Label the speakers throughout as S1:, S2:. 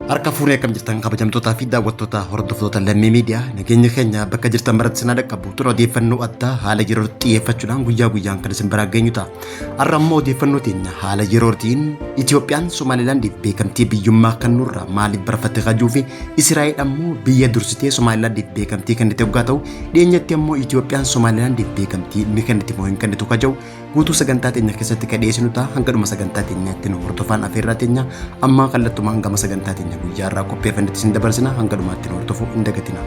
S1: Harka fuunee akkam jirtan kabajamtootaa fi daawwattoota hordoftoota lammii miidiyaa nageenya keenya bakka jirtan maratti sinaa dhaqqabu tun odeeffannoo addaa haala yerootti xiyyeeffachuudhaan guyyaa guyyaan kan isin biraan geenyu ta'a. Har'a immoo odeeffannoo teenya haala yerootiin Itoophiyaan Somaalilaandiif beekamtii biyyummaa kennuurraa maaliif barafatte qajuu fi Israa'eel ammoo biyya dursitee Somaalilaandiif beekamtii kennite waggaa ta'u dhiyeenyatti ammoo Itoophiyaan Somaalilaandiif beekamtii ni kenniti moo hin kennitu kaja'u guutuu sagantaa teenya keessatti kan dhiyeessinu ta'a. Hanga dhuma sagantaa teenyaatti nu hordofaan afeerraa teenya amma kallattumaan gama sagantaa teenya guyyaarraa qopheeffannetti isin dabarsina. Hanga dhumaatti nu hordofuu hin dagatina.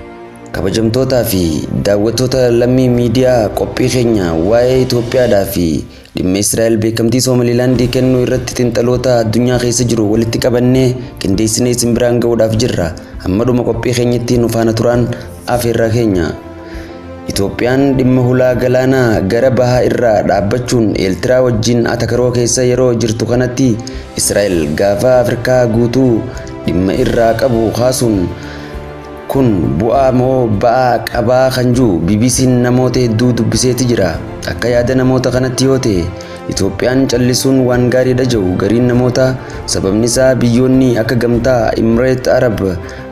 S2: Kabajamtootaa fi daawwattoota lammii miidiyaa qophii keenya waa'ee Itoophiyaadhaa fi dhimma Israa'eel beekamtii Somaalilaandii kennuu irratti xiinxaloota addunyaa keessa jiru walitti qabannee qindeessinee isin biraan ga'uudhaaf jirra. Amma dhuma qophii keenyatti nu faana turaan afeerraa keenya. Itoophiyaan dhimma hulaa galaanaa gara bahaa irraa dhaabbachuun Eertiraa wajjin atakaroo keessa yeroo jirtu kanatti Israa'eel gaafa Afrikaa guutuu dhimma irraa qabu kaasuun kun bu'aa moo ba'aa qabaa kan jiru BBC'n namoota hedduu dubbiseeti jira. Akka yaada namoota kanatti yoo ta'e Itoophiyaan callisuun waan gaariidha jedhu gariin namoota. Sababni isaa biyyoonni akka gamtaa Emirates Arab,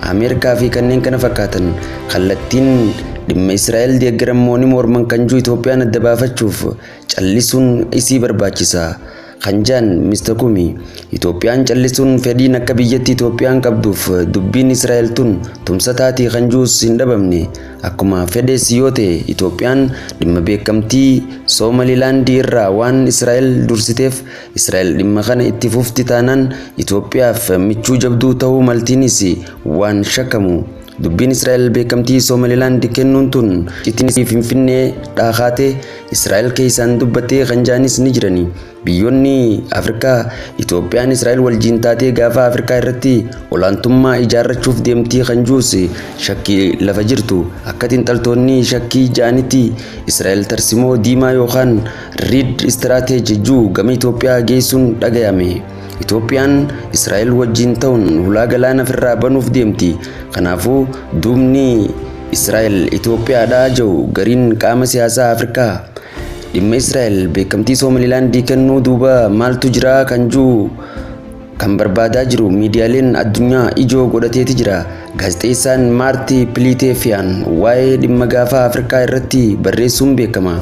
S2: Ameerikaa fi kanneen kana fakkaatan kallattiin dhimma Israa'eel deeggaramuu ni morman kan jiru Itoophiyaan adda baafachuuf callisuun isii barbaachisa. Kanjaan Mr. Kumi Itoophiyaan callisuun fedhiin akka biyyatti Itoophiyaan qabduuf dubbiin Israa'eel tun tumsa taati kan jirus hin dhabamne. Akkuma fedhes yoo ta'e Itoophiyaan dhimma beekamtii Somaalilaandii irraa waan Israa'eel dursiteef Israa'eel dhimma kana itti fufti taanaan Itoophiyaaf michuu jabduu ta'uu maltiinis waan shakkamu. Dubbiin Israa'eel beekamtii Somaalilaandii kennuun tun ittiin Finfinnee dhaaqaatee Israa'eel keessaan dubbattee kanjaanis ni jirani. Biyyoonni Afrikaa Itoophiyaan Israa'eel wajjin taatee gaafa Afrikaa irratti olaantummaa ijaarrachuuf deemtii kan jirus shakkii lafa jirtu. Akka xiinxaltoonni shakkii ja'anitti Israa'eel tarsimoo diimaa yookaan Reed Strategy jiru gama Itoophiyaa geessuun dhagayame. Itoophiyaan Israa'eel wajjin ta'uun hulaa galaana ofirraa banuuf deemti. Kanaafuu duubni Israa'eel Itoophiyaadhaa jiru gariin qaama siyaasaa Afrikaa. Dhimma Israa'eel beekamtii Somaalilaandii kennuu duuba maaltu jira kan jiru kan barbaadaa jiru miidiyaaleen addunyaa ijoo godhateeti jira. Gaazexeessaan Maarti Piliteefiyaan waa'ee dhimma gaafa Afrikaa irratti barreessuun beekama.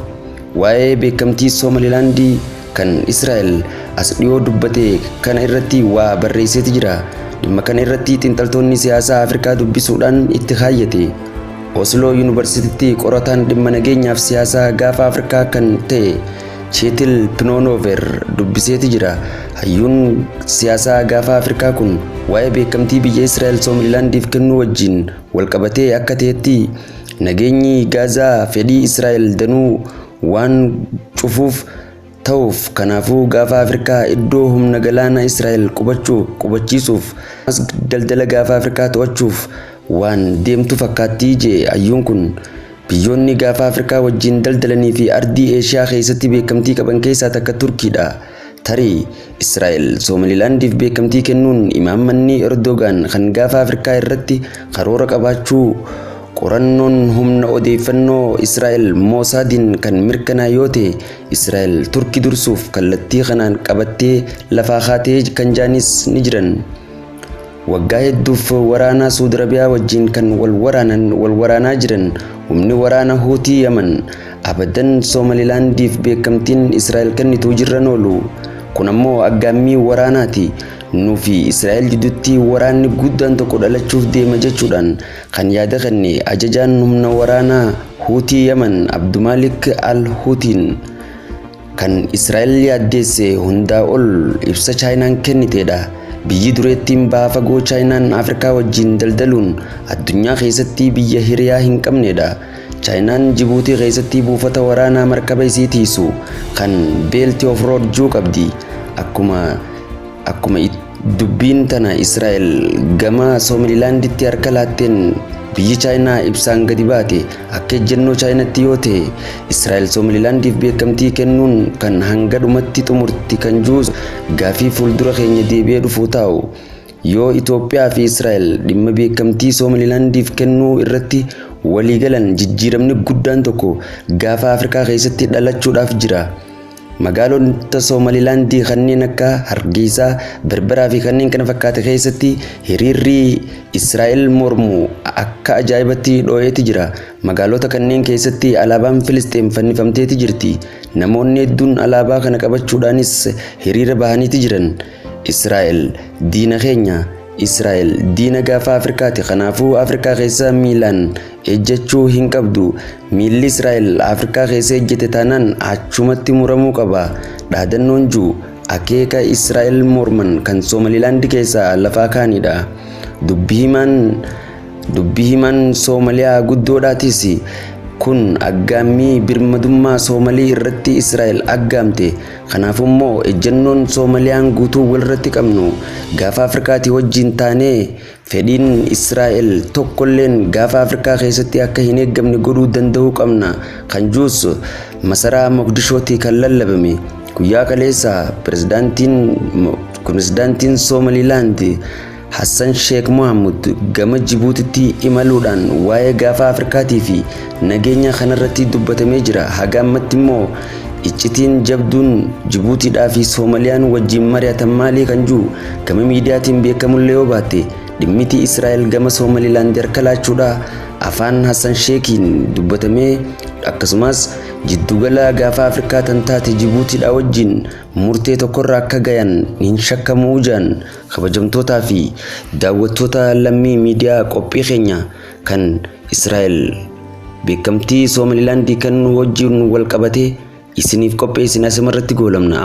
S2: Waa'ee beekamtii Somaalilaandii kan Israa'eel as dhiyoo dubbate kana irratti waa barreesseeti jira. Dhimma kana irratti xiinxaltoonni siyaasaa Afrikaa dubbisuudhaan itti kaayyate. Oslo Yuunivarsiitiitti qorataan dhimma nageenyaaf siyaasaa gaafa Afrikaa kan ta'e Cheetil Pinonover dubbiseeti jira. Hayyuun siyaasaa gaafa Afrikaa kun waa'ee beekamtii biyya Israa'eel Somaalilaandiif kennuu wajjin walqabatee akka ta'etti nageenyi Gaazaa fedhii Israa'eel danuu waan cufuuf ta'uuf kanaafuu gaafa Afrikaa iddoo humna galaana Israa'eel qubachiisuuf daldala gaafa Afrikaa to'achuuf waan deemtu fakkaatti jee hayyuun kun. Biyyoonni gaafa Afrikaa wajjin daldalanii fi ardii Eeshiyaa keessatti beekamtii qaban keessaa takka Turkiidha. Tarii Israa'eel Somaalilaandiif beekamtii kennuun imaammanni Erdogan kan gaafa Afrikaa irratti karoora qabaachuu qorannoon humna odeeffannoo Israa'eel Mosaadiin kan mirkanaa yoo ta'e Israa'eel Turkii dursuuf kallattii kanaan qabattee lafaa kaatee kan jaanis ni jiran. Waggaa hedduuf waraana Saudi Arabiyaa wajjin kan wal waraanaa jiran humni waraana Huutii Yaman abadan Somaalilaandiif beekamtiin Israa'eel kennituu jirran oolu. Kun ammoo aggaammii waraanaati. Nuufi Israa'eel jidduutti waraanni guddaan tokko dhalachuuf deema jechuudhaan kan yaada kenne ajajaan humna waraanaa Huutii Yaman Abdumalik al-Huutiin kan Israa'eel yaaddeesse hundaa ol ibsa Chaayinaan kenniteedha. Biyyi dureettiin baha fagoo Chaayinaan Afrikaa wajjin daldaluun addunyaa keessatti biyya hiriyaa hin qabnedha. Chaayinaan Jibuutii keessatti buufata waraanaa markaba isii tiisu kan Belt of Road juu qabdi. Akkuma dubbiin tana Israa'eel gama Somaalilaanditti harka laatteen biyyi Chaayinaa ibsaan gadi baate. Akka ejjennoo Chaayinaatti yoo ta'e Israa'eel Somaalilaandiif beekamtii kennuun kan hanga dhumatti xumurti kan jiru gaafii fuuldura keenya deebi'ee dhufuu taa'u. Yoo Itoophiyaa fi Israa'eel dhimma beekamtii Somaalilaandiif kennuu irratti waliigalan jijjiiramni guddaan tokko gaafa Afrikaa keessatti dhalachuudhaaf jira. magaalota Soomalilaandii kanneen akka Hargeysa, Berberaa fi kanneen kana fakkaate keessatti hiriirri Israa'el mormu akka ajaa'ibatti dho'eeti jira. Magaalota kanneen keessatti alaabaan Filisxeem fannifamteeti jirti. Namoonni hedduun alaabaa kana qabachuudhaanis hiriira bahaniiti jiran. Israa'el diina keenya. Israa'el diina gaafa Afrikaati. Kanaafuu Afrikaa keessa miilaan ejjechuu hin qabdu. Miilli Israa'el Afrikaa keessa ejjete taanaan achumatti muramuu qaba. Dhaadannoon jiru akeeka Israa'el morman kan Soomalilaand keessa lafaa kaanidha. Dubbii himaan Soomaliyaa guddoodhaatis kun aggaammii birmadummaa Soomalii irratti Israa'el aggaamte. Kanaafuu immoo ejjennoon Soomaliyaan guutuu walirratti qabnu gaafa Afrikaati wajjin taanee fedhiin Israa'el tokkolleen gaafa Afrikaa keessatti akka hin eeggamne godhuu danda'uu qabna kan juus masaraa Moqdishootii kan lallabame. Guyyaa kaleessa pirezidaantiin Soomalilaand Hassan Sheikh Mohamud gama Jibuutitti imaluudhaan waa'ee gaafa Afrikaatii fi nageenya kanarratti dubbatamee jira. Haga ammatti immoo iccitiin jabduun Jibuutiidhaa fi Soomaliyaan wajjin mari'atan maalii kan jiru gama miidiyaatiin beekamullee yoo baatte dhimmitii Israa'el gama Soomalilaand harka laachuudha afaan Hassan Sheikhiin dubbatamee akkasumas jiddugala gaafa Afrikaa tan taate Jibuutiidhaa wajjin murtee tokkorraa akka gayan hin shakkamuu jaan. Kabajamtootaa fi daawwattoota lammii miidiyaa qophii keenya kan Israa'el beekamtii Soomalilaandii kan wajjin wal qabate isiniif qopheessine asimarratti goolabna.